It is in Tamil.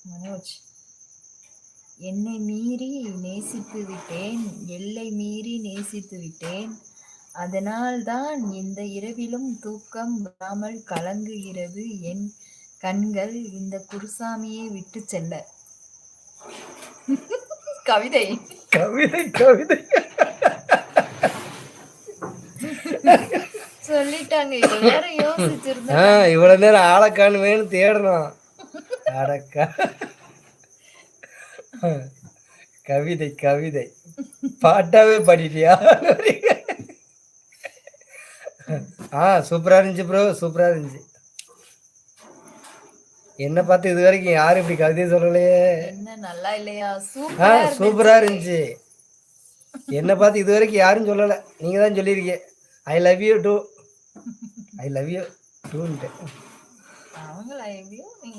மனோஜ், என்னை மீறி நேசித்து விட்டேன், எல்லை மீறி நேசித்து விட்டேன். அதனால்தான் இந்த இரவிலும் தூக்கம் வராமல் கலங்குகிறது என் கண்கள் இந்த குருசாமியை விட்டு செல்ல. கவிதை கவிதை கவிதை சொல்லிட்டாங்க. இவ்வளவு நேரம் யோசிச்சிருந்தா இவ்வளவு நேரம் ஆளக்கானுமேனு தேடணும். அடக்கா கவிதை கவிதை பாட்டாவே பாடிட்டியா? சூப்பரா இருந்துச்சு ப்ரோ, சூப்பரா இருந்துச்சு. என்ன பார்த்து இது வரைக்கும் யாரும் இப்படி கவிதை சொல்லலையே. என்ன நல்லா இல்லையா? சூப்பரா இருந்துச்சு. என்ன பார்த்து இது வரைக்கும் யாரும் சொல்லலை, நீங்க தான் சொல்லியிருக்கீங்க. I love you too, I love you டூன்ட்டு. அவங்களா எப்படியும்